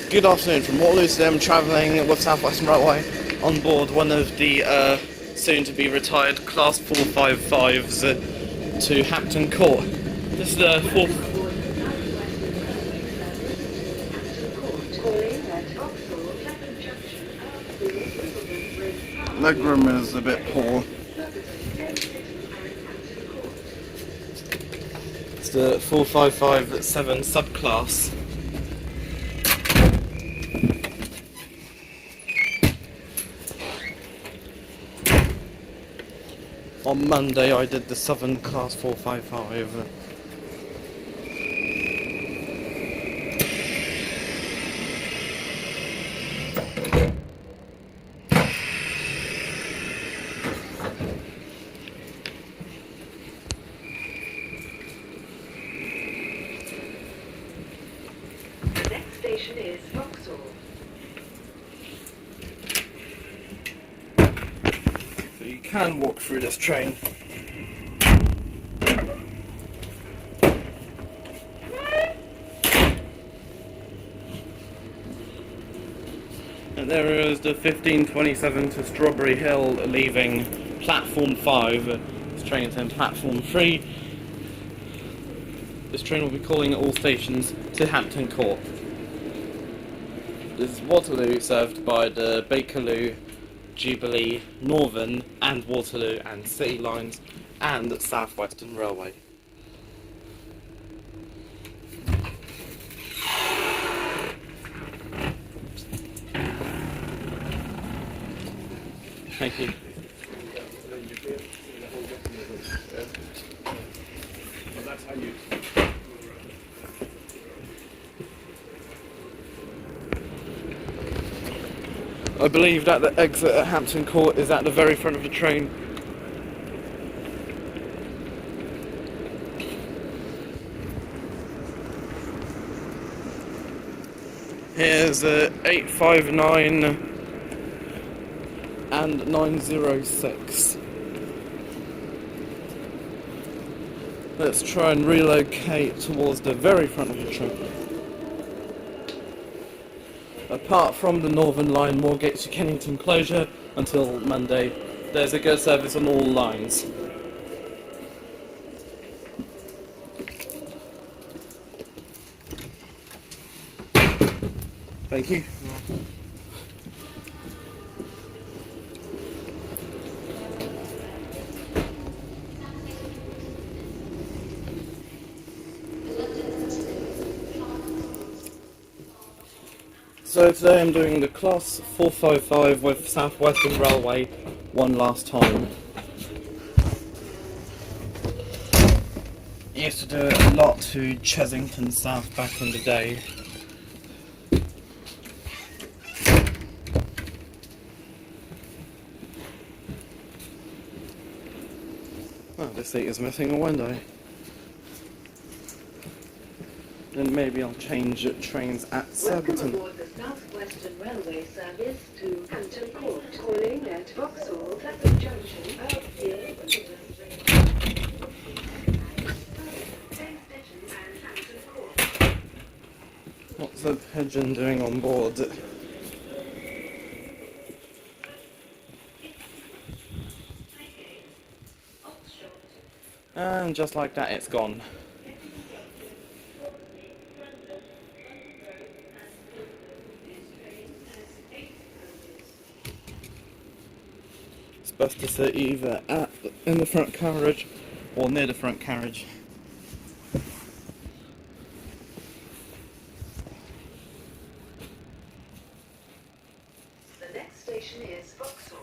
Good afternoon from Waterloo. Today I'm travelling with Southwestern Railway on board one of the soon-to-be retired Class 455s to Hampton Court. This is the fourth. Legroom is a bit poor. It's the 4557 subclass. On Monday I did the Southern Class 455. The next station is Vauxhall. You can walk through this train. And there is the 1527 to Strawberry Hill leaving platform 5. This train is in platform 3. This train will be calling at all stations to Hampton Court. This is Waterloo, served by the Bakerloo, Jubilee, Northern and Waterloo and City lines and Southwestern Railway. Thank you. I believe that the exit at Hampton Court is at the very front of the train. Here's 859 and 906. Let's try and relocate towards the very front of the train. Apart from the Northern Line, Moorgate to Kennington closure until Monday, there's a good service on all lines. Thank you. So today I'm doing the Class 455 with Southwestern Railway one last time. I used to do it a lot to Chesington South back in the day. Oh, this seat is missing a window. Then maybe I'll change trains at Surbiton. Welcome aboard the Southwestern Railway service to Hampton Court, calling at Vauxhall, Clapham Junction, Earlsfield, Thames, Ditton and Hampton Court. What's the pigeon doing on board? And just like that, it's gone. It's best to sit either in the front carriage or near the front carriage. The next station is Vauxhall.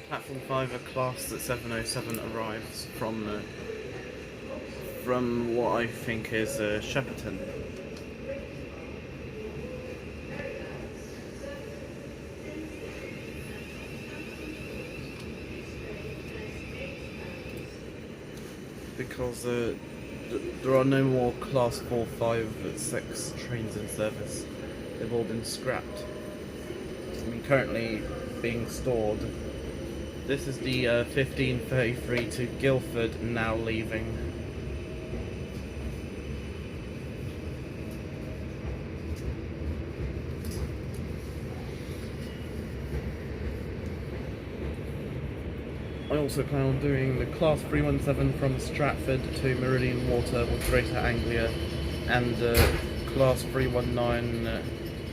Platform 5, a class at 707 arrives from what I think is Shepperton. Because there are no more class 4, 5, 6 trains in service. They've all been scrapped. currently being stored. This is the 1533 to Guildford, now leaving. I also plan on doing the Class 317 from Stratford to Meridian Water with Greater Anglia, and Class 319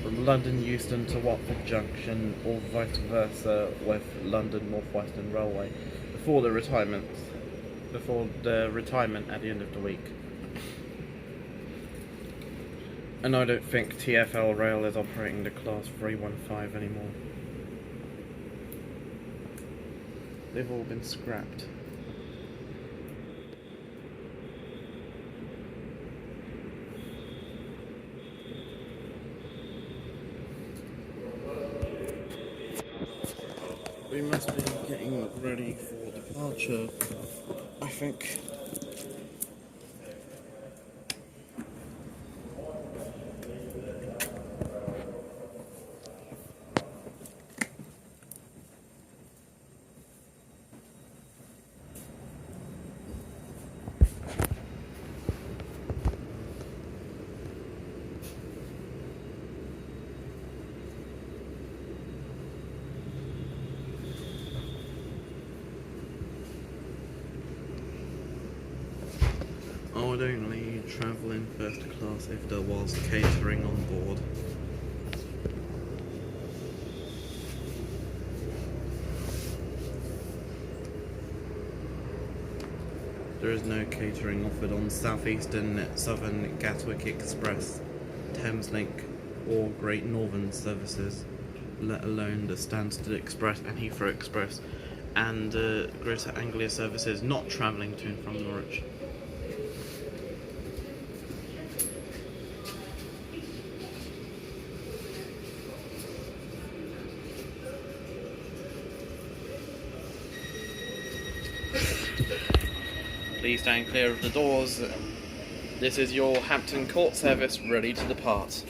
from London Euston to Watford Junction, or vice versa with London Northwestern Railway, before the retirement at the end of the week. And I don't think TfL Rail is operating the Class 315 anymore. They've all been scrapped. We must be getting ready for departure, I think. I would only travel in first class if there was catering on board. There is no catering offered on Southeastern, Southern Gatwick Express, Thameslink or Great Northern services, let alone the Stansted Express and Heathrow Express, and Greater Anglia services not travelling to and from Norwich. Please stand clear of the doors. This is your Hampton Court service ready to depart.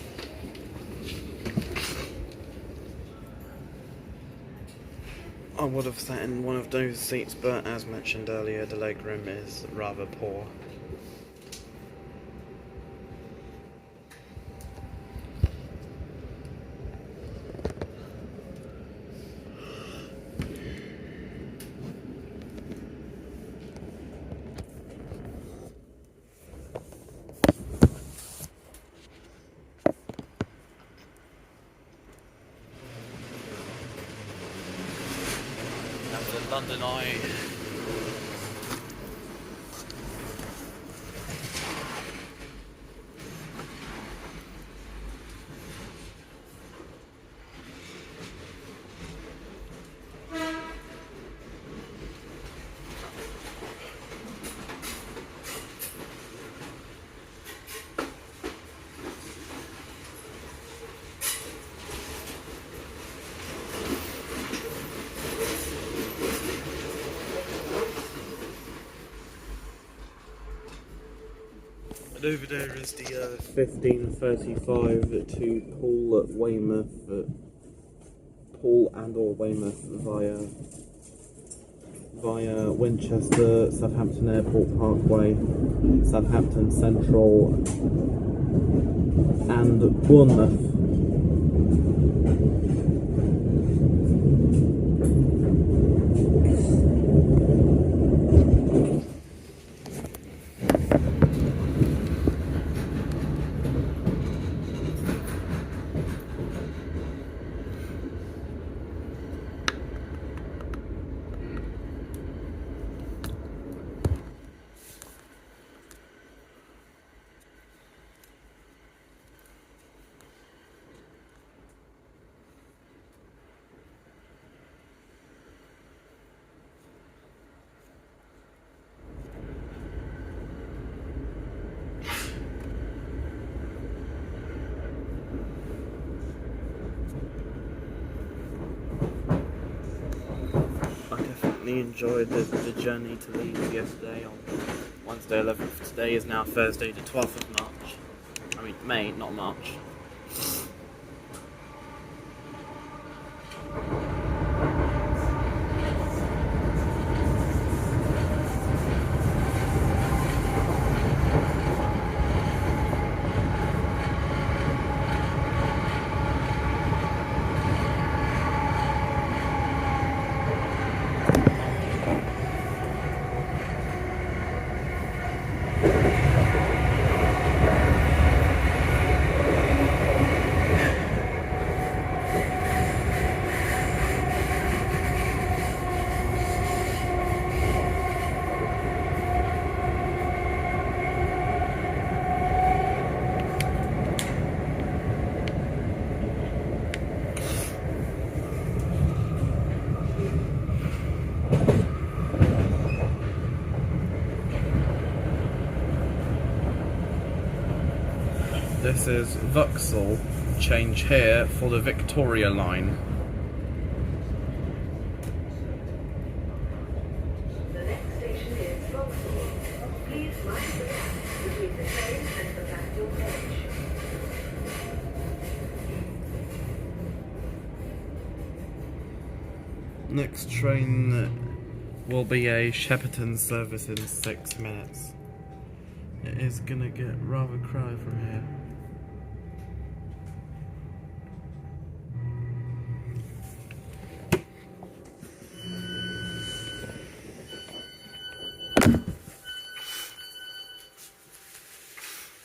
I would have sat in one of those seats, but as mentioned earlier, the legroom is rather poor. London Eye. And over there is the 1535 to Poole at Weymouth, Poole and or Weymouth via Winchester, Southampton Airport Parkway, Southampton Central and Bournemouth. Enjoyed the journey to Leeds yesterday on Wednesday 11th. Today is now Thursday the 12th of March. I mean May, not March. This is Vauxhall, change here for the Victoria line. The next station is Vauxhall. Please mind the gap between the train and the platform edge. Next train will be a Shepperton service in 6 minutes. It is gonna get rather crowded from here.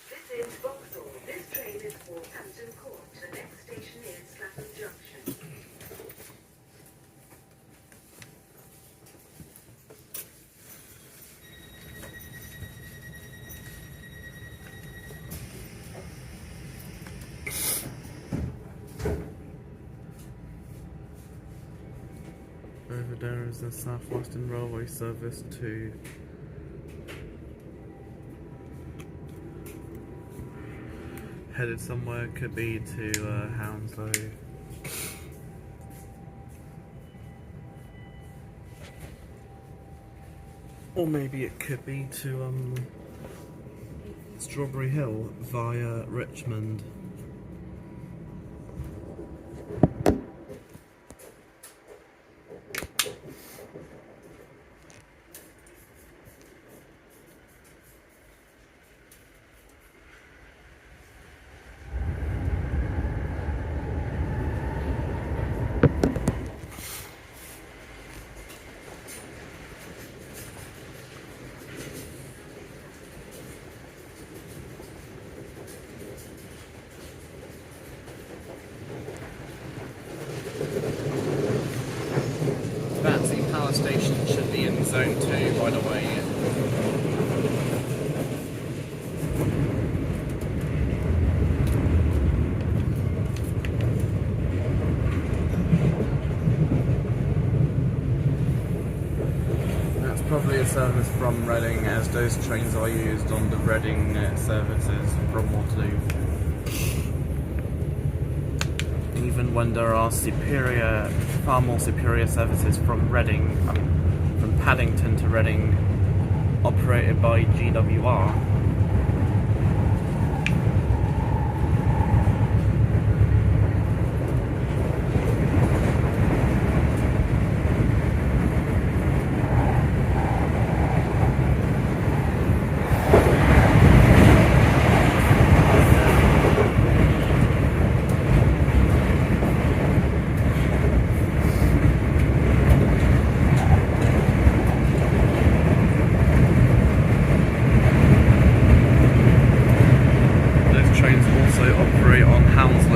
This is Vauxhall. This train is for Hampton Court. The next station is Clapham Junction. Over there is the Southwestern Railway service to headed somewhere, could be to Hounslow. Or maybe it could be to Strawberry Hill via Richmond. Station should be in zone 2, by the way. That's probably a service from Reading, as those trains are used on the Reading services from Waterloo. Even when there are far more superior services from Reading, from Paddington to Reading, operated by GWR.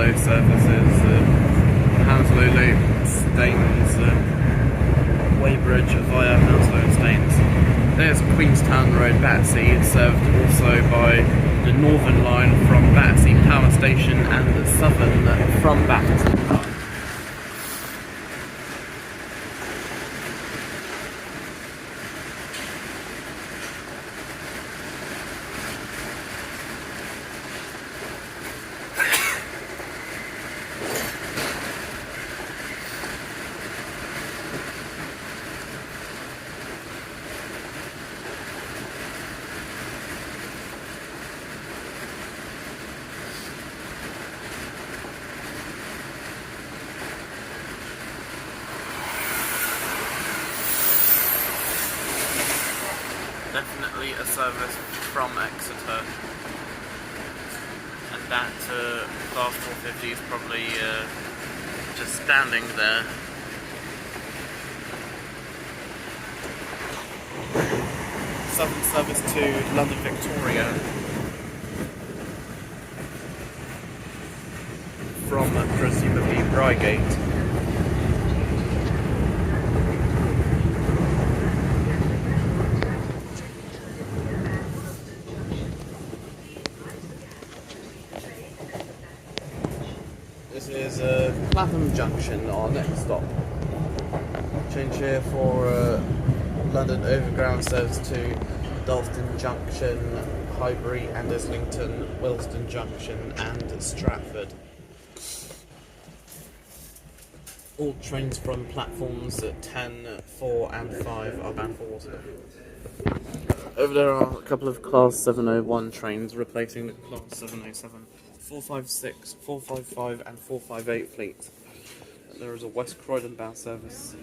Services, Hounslow Loop, Staines, Weybridge via Hounslow and Staines. There's Queenstown Road, Battersea, served also by the Northern Line from Battersea Power Station and the Southern from Battersea. Definitely a service from Exeter, and that class 450 is probably just standing there. Southern service to London Victoria from presumably Reigate. This is Clapham Junction, our next stop. Change here for London Overground service to Dalston Junction, Highbury and Islington, Willesden Junction and Stratford. All trains from platforms 10, 4 and 5 are bound for Waterloo. Over there are a couple of Class 701 trains replacing the Class 707, 456, 455 and 458 fleet. There is a West Croydon bound service.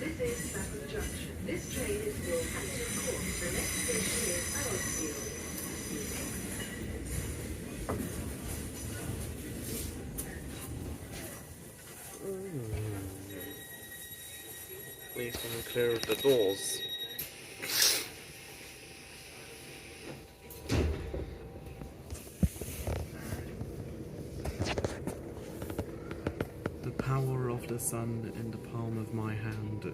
This is Clapham Junction. This train is for Hampton Court. The next station is Earlsfield. Please come clear of the doors. The power of the sun in the palm of my hand.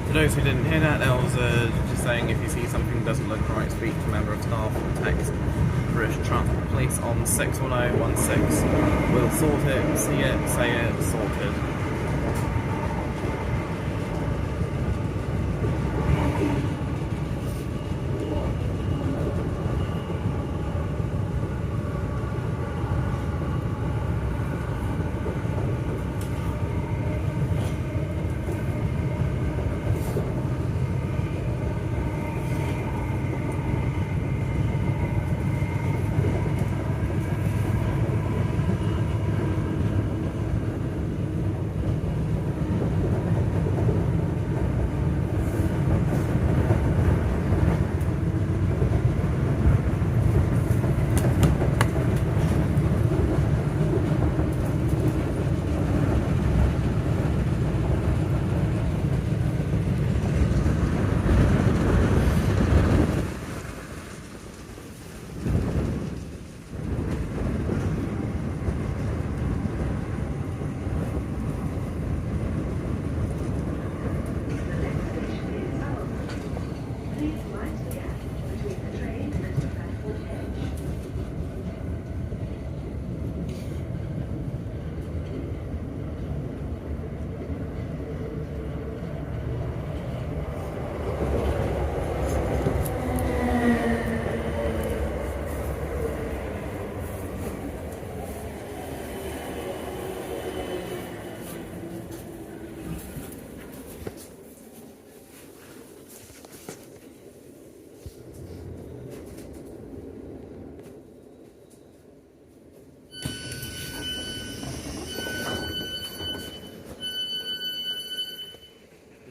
For those who didn't hear that, was just saying if you see something that doesn't look right, speak to a member of staff or text British Transport Police on 61016. We'll sort it, see it, say it, sorted.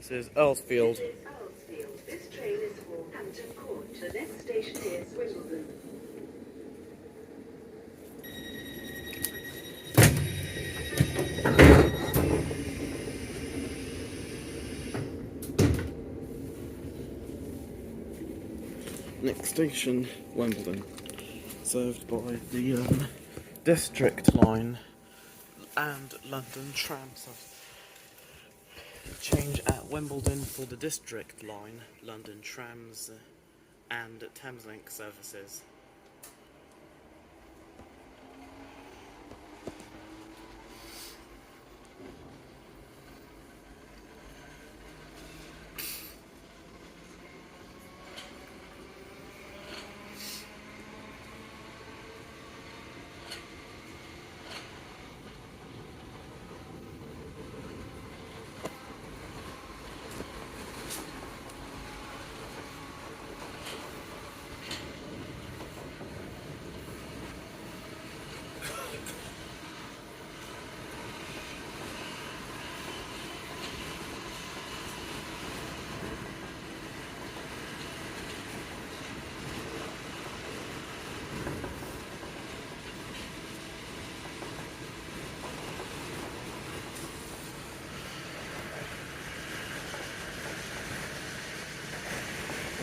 This is Earlsfield. This is Earlsfield. This train is for Hampton Court. The next station is Wimbledon. Next station, Wimbledon. Served by the District line and London tram. So change at Wimbledon for the District line, London trams and Thameslink services.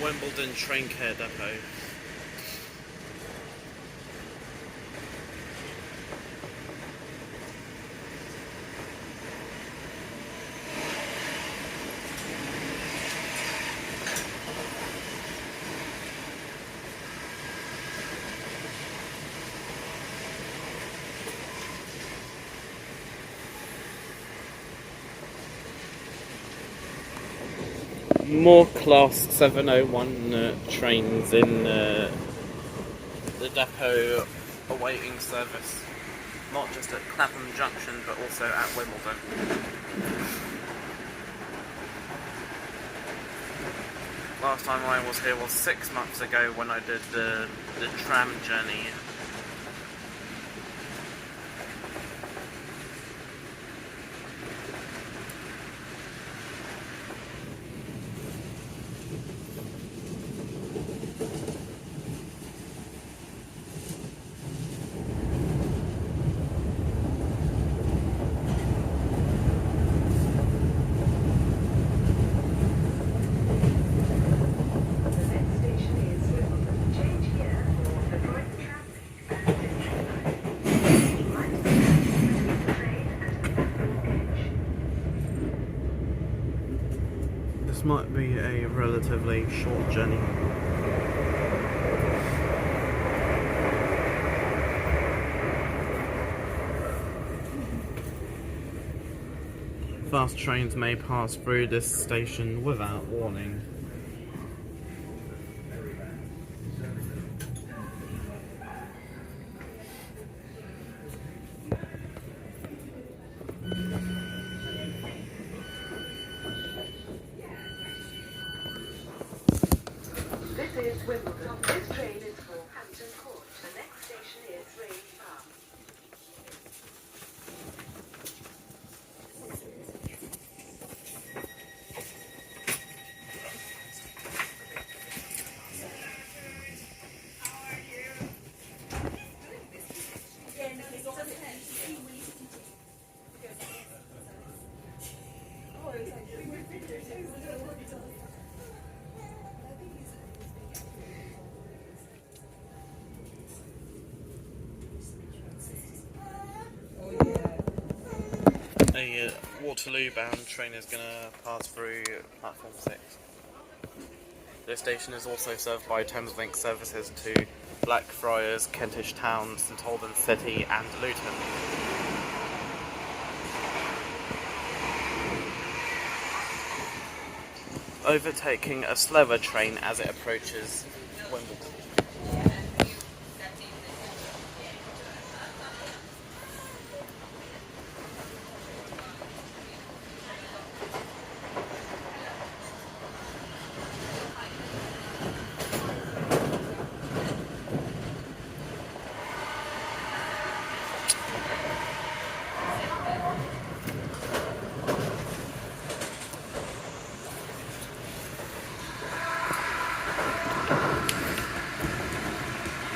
Wimbledon train care depot. More Class 701 trains in the depot awaiting service, not just at Clapham Junction but also at Wimbledon. Last time I was here was 6 months ago when I did the tram journey. This might be a relatively short journey. Fast trains may pass through this station without warning. This is Wimbledon. This train is for Hampton Court. The next station is Raynes. A Waterloo bound train is going to pass through platform 6. This station is also served by Thameslink services to Blackfriars, Kentish Town, St Albans City and Luton. Overtaking a slower train as it approaches Wimbledon.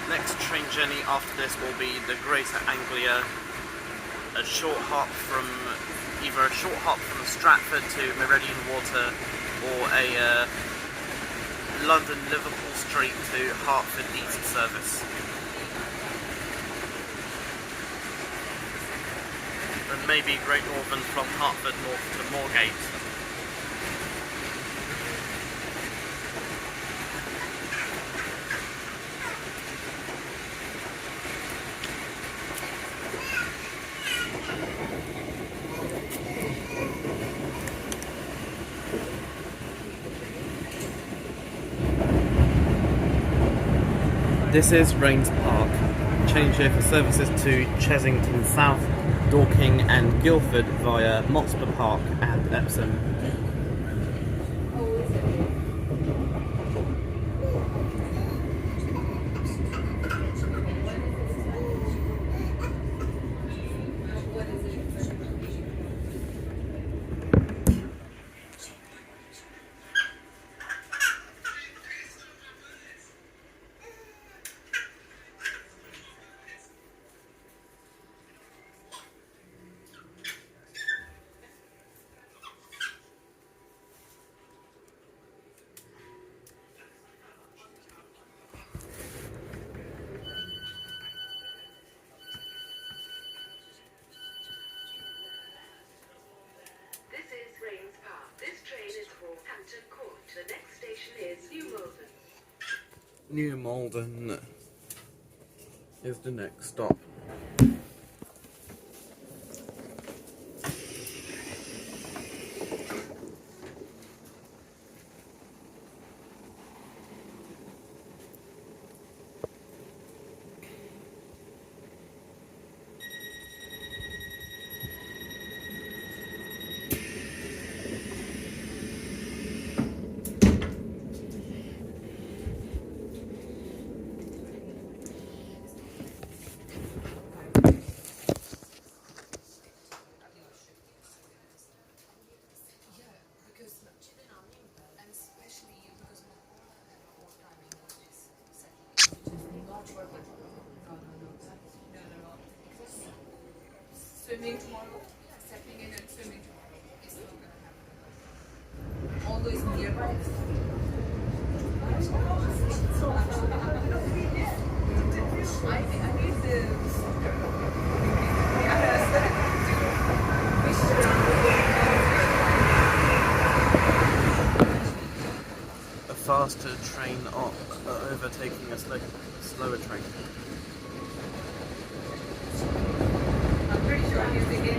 Next train journey after this will be the Greater Anglia, either a short hop from Stratford to Meridian Water, or a London Liverpool Street to Hertford East service. And maybe Great Northern from Hertford North to Moorgate. This is Raynes Park. Change here for services to Chesington South, Dorking and Guildford via Motspur Park and Epsom. This is Raynes Park. This train is for Hampton Court. The next station is New Malden. New Malden is the next stop. Swimming tomorrow, stepping in and swimming tomorrow. It's not going to happen. All those nearby. I need the soccer. A faster train overtaking a slower train. I'm pretty sure I'm using it.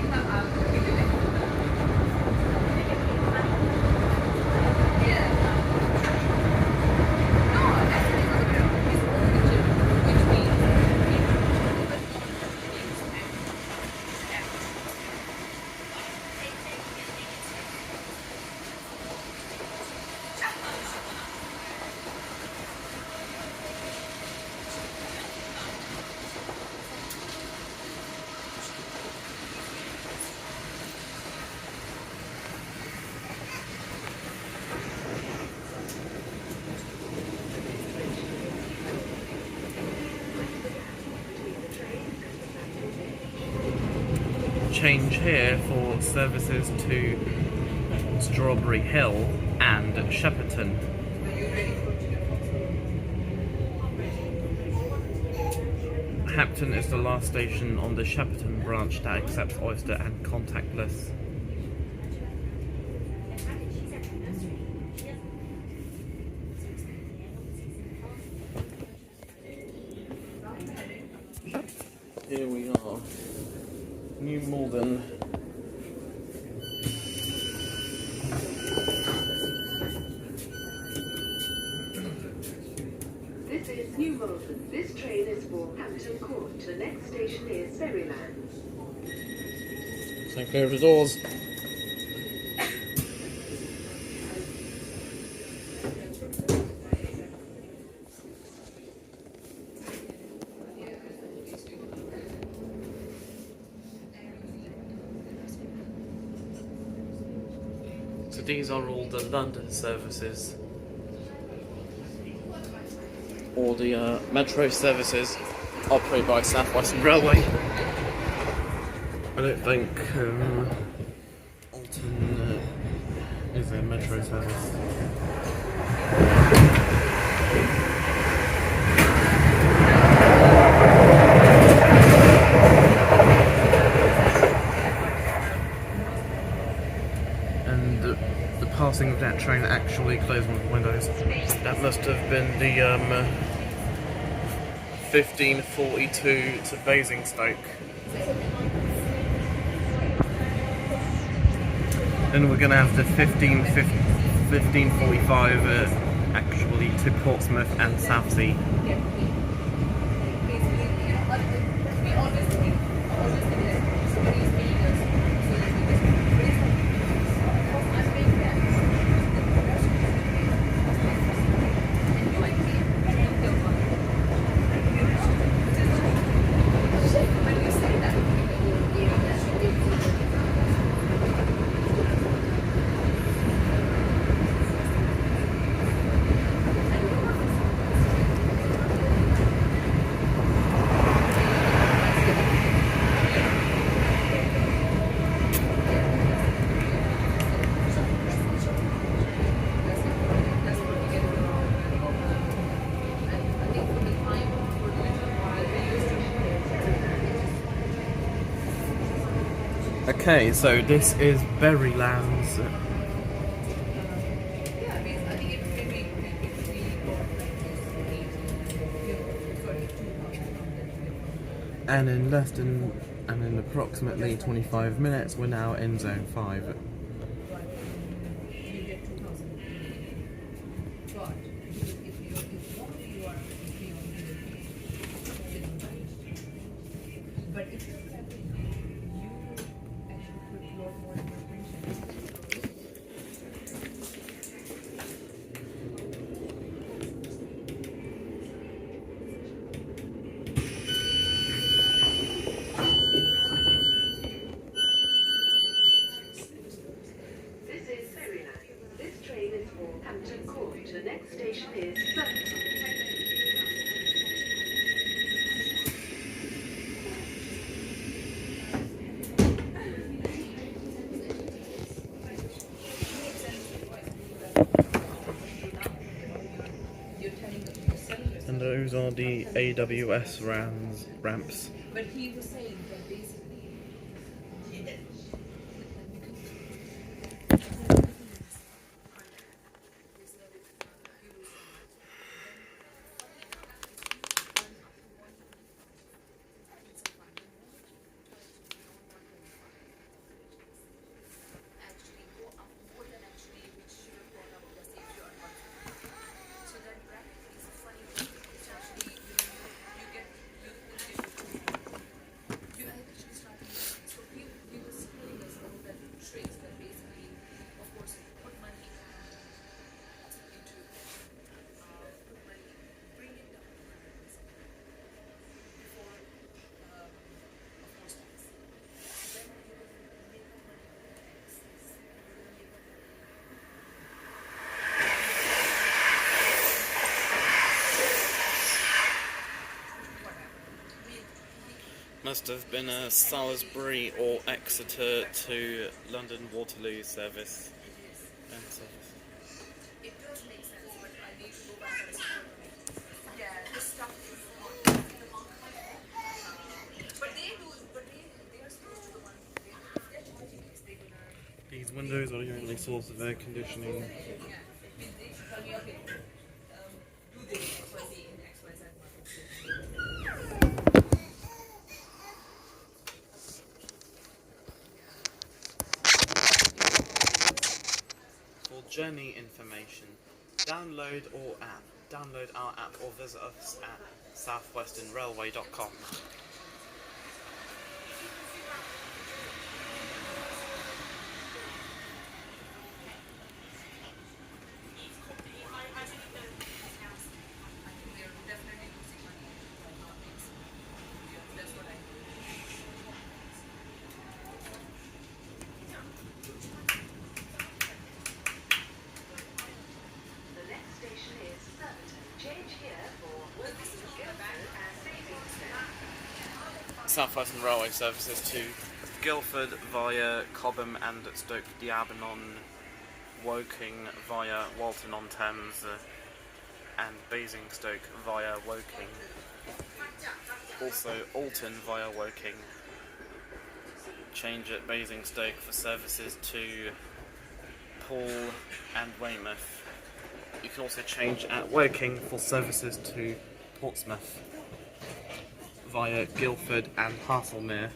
Change here for services to Strawberry Hill and Shepperton. Hampton is the last station on the Shepperton branch that accepts Oyster and contactless. Here we are. New Malden. This is New Malden. This train is for Hampton Court. The next station is Berrylands. So clear of the doors. So these are all the London services, all the metro services operated by Southwestern Railway. I don't think Alton is a metro service. Passing of that train actually closed one of the windows. That must have been the 1542 to Basingstoke. Then we're going to have the 1545 actually to Portsmouth and Southsea. Okay, so this is Berrylands. Yeah, I mean, I think if we go like this, sorry, 2,000. And in approximately 25 minutes, we're now in Zone 5. You get 2,000. But if only you are free on but if you're traveling, you actually put your more pension. This is Berrylands. This train is for Hampton Court. The next station is Surbiton. And those are the AWS ramps. But he was saying that basically. Must have been a Salisbury or Exeter to London Waterloo service. It does make sense, but I need to go back and yeah, this stuff is not. But they are supposed to the one. They're charging us. They're gonna. These windows are your only source of air conditioning. Yeah. They should tell me, okay, do this XYZ in XYZ market. For journey information, download our app or visit us at southwesternrailway.com. They're definitely losing money by not mixing. That's what I know. The next station is Surbiton. Change here for Wimbledon, Guildford and Basingstoke. Southwestern Railway services to Guildford via Cobham and Stoke-Diabonon, Woking via Walton on Thames, and Basingstoke via Woking. Also Alton via Woking. Change at Basingstoke for services to Poole and Weymouth. You can also change at Woking for services to Portsmouth via Guildford and Haslemere,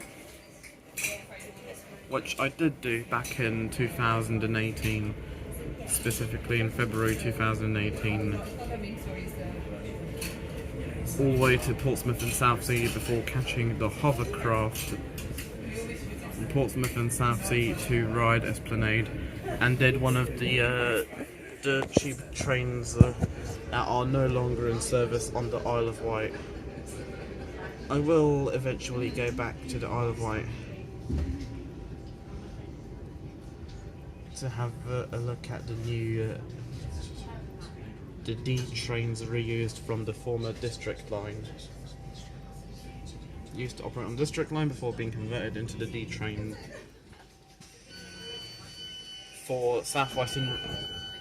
which I did do back in 2018, specifically in February 2018, all the way to Portsmouth and Southsea before catching the hovercraft from Portsmouth and Southsea to Ryde Esplanade, and did one of the cheap trains that are no longer in service on the Isle of Wight. I will eventually go back to the Isle of Wight to have a look at the new the D trains reused from the former District line. Used to operate on District line before being converted into the D train for Southwestern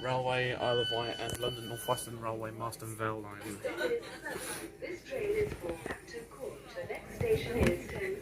Railway, Isle of Wight and London North Western Railway Marston Vale line. This train is for Hampton Court. The next station is Thames.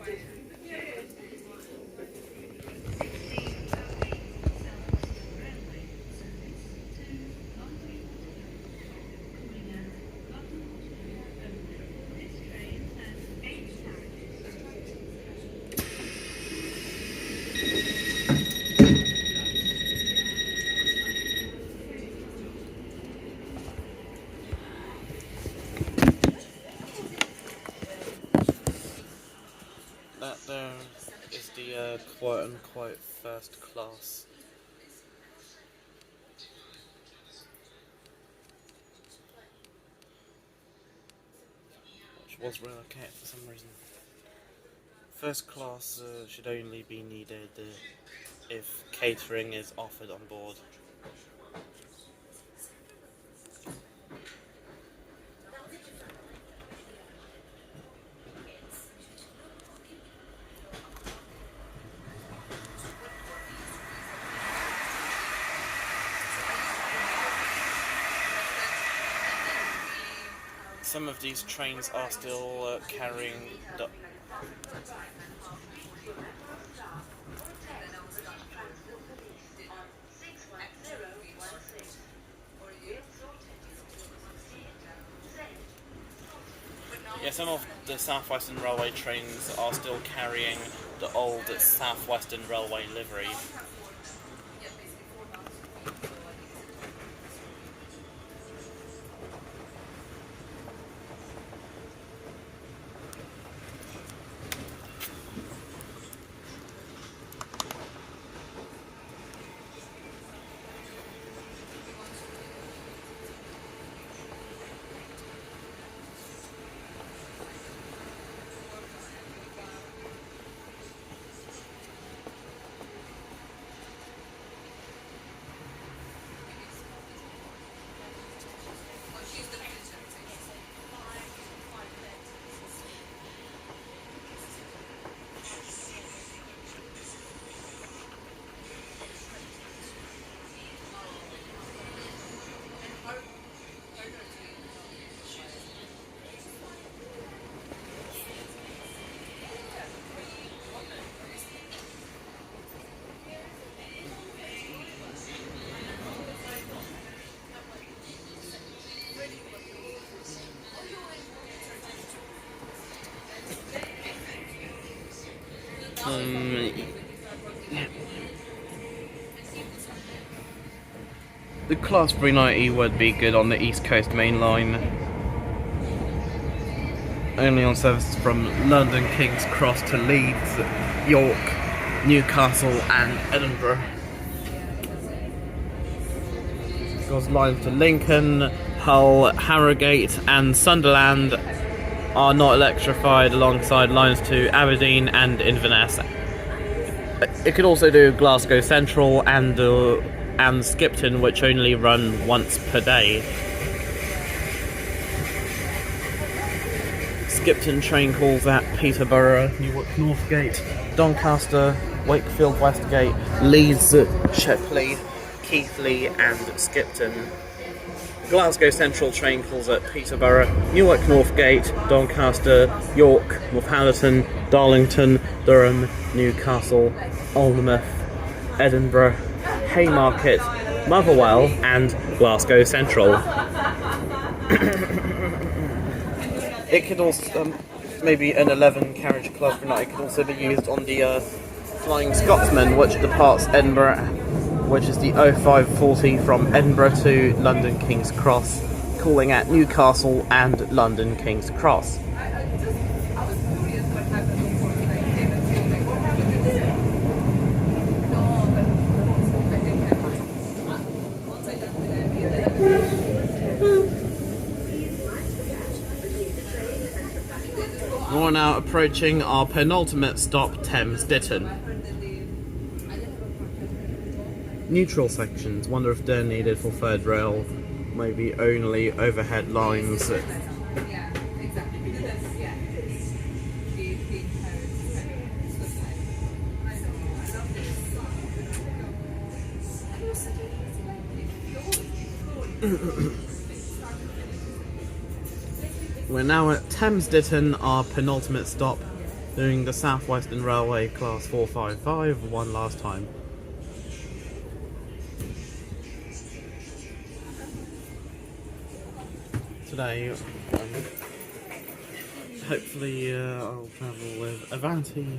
quote-unquote first class. Which was relocated for some reason. First class should only be needed if catering is offered on board. Some of these trains are still carrying the some of the Southwestern Railway trains are still carrying the old Southwestern Railway livery. The Class 390 would be good on the East Coast Main Line. Only on services from London, King's Cross to Leeds, York, Newcastle and Edinburgh. Because lines to Lincoln, Hull, Harrogate and Sunderland are not electrified, alongside lines to Aberdeen and Inverness. It could also do Glasgow Central and Skipton, which only run once per day. Skipton train calls at Peterborough, Newark Northgate, Doncaster, Wakefield Westgate, Leeds, Shepley, Keighley and Skipton. Glasgow Central train calls at Peterborough, Newark Northgate, Doncaster, York, Northallerton, Darlington, Durham, Newcastle, Bournemouth, Edinburgh, Haymarket, Motherwell and Glasgow Central. It could also, maybe an 11 carriage Class 390 could also be used on the Flying Scotsman, which departs Edinburgh, which is the 0540 from Edinburgh to London King's Cross, calling at Newcastle and London King's Cross. We're now approaching our penultimate stop, Thames Ditton. Neutral sections, wonder if they're needed for third rail, maybe only overhead lines. We're now at Thames Ditton, our penultimate stop, doing the Southwestern Railway Class 455 one last time. Today, hopefully I'll travel with Avanti.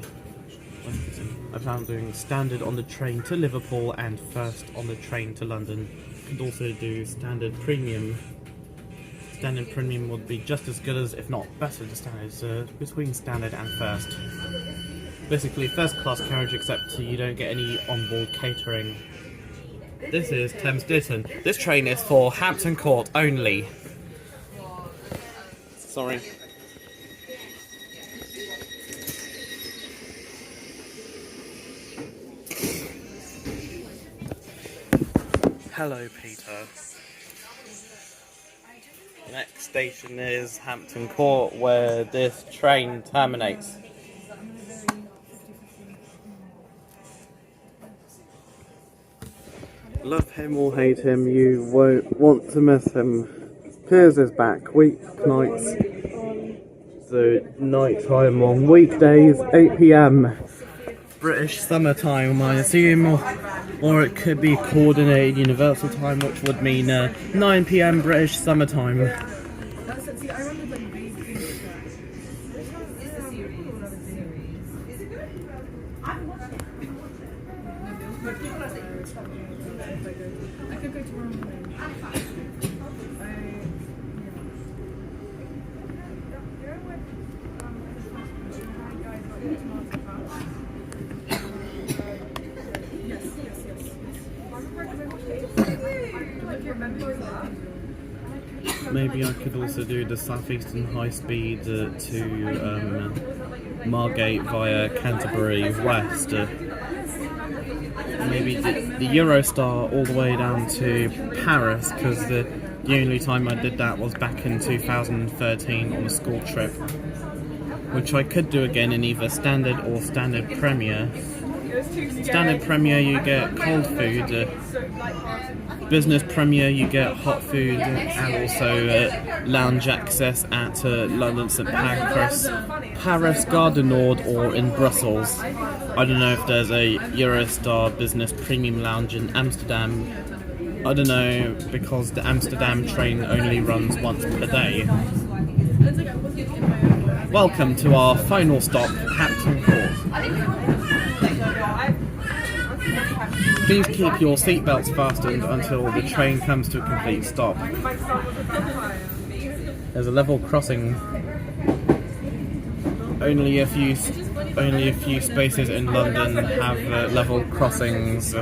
I plan on doing standard on the train to Liverpool and first on the train to London. Could also do standard premium. Standard premium would be just as good as, if not better, the standards between standard and first. basically first class carriage, except you don't get any onboard catering. This is Thames Ditton. This train is for Hampton Court only. Sorry. Hello, Peter. Next station is Hampton Court, where this train terminates. Love him or hate him, you won't want to miss him. Piers is back, weeknights. So, night time on weekdays, 8 PM. British summertime, I assume, or it could be coordinated universal time, which would mean 9 PM British summertime. Maybe I could also do the Southeastern High Speed to Margate via Canterbury West. Maybe the Eurostar all the way down to Paris, because the only time I did that was back in 2013 on a school trip. Which I could do again in either Standard or Standard Premier. Standard Premier you get cold food, Business Premier you get hot food, and also lounge access at London St Paris, Gare du Nord, or in Brussels. I don't know if there's a Eurostar Business Premium Lounge in Amsterdam. I don't know, because the Amsterdam train only runs once per day. Welcome to our final stop, Hampton Court. Please keep your seatbelts fastened until the train comes to a complete stop. There's a level crossing. Only a few spaces in London have level crossings.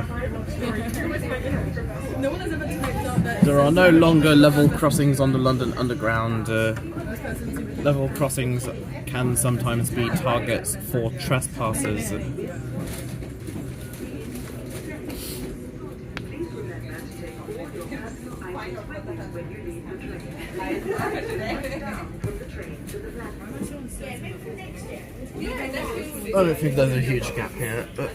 There are no longer level crossings on the London Underground. Level crossings can sometimes be targets for trespassers. I don't think there's a huge gap here, but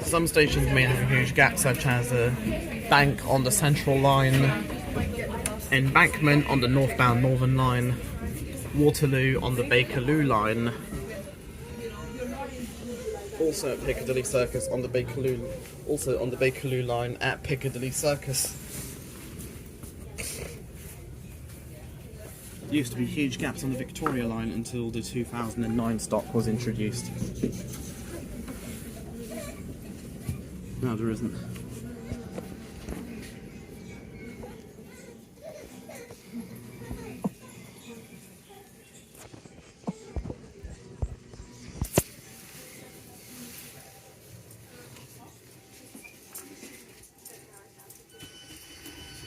some stations may have a huge gap, such as a Bank on the Central Line, Embankment on the northbound Northern Line, Waterloo on the Bakerloo Line, also at Piccadilly Circus on the Bakerloo Line at Piccadilly Circus. Used to be huge gaps on the Victoria Line until the 2009 stop was introduced. No, there isn't.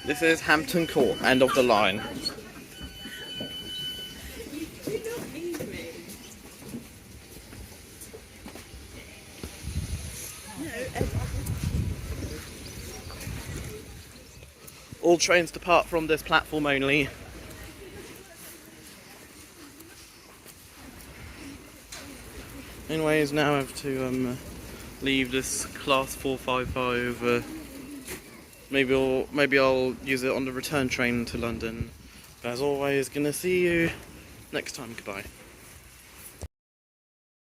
This is Hampton Court, end of the line. All trains depart from this platform only. Anyways, now I have to leave this class 455. Maybe I'll use it on the return train to London. But as always, gonna see you next time. Goodbye.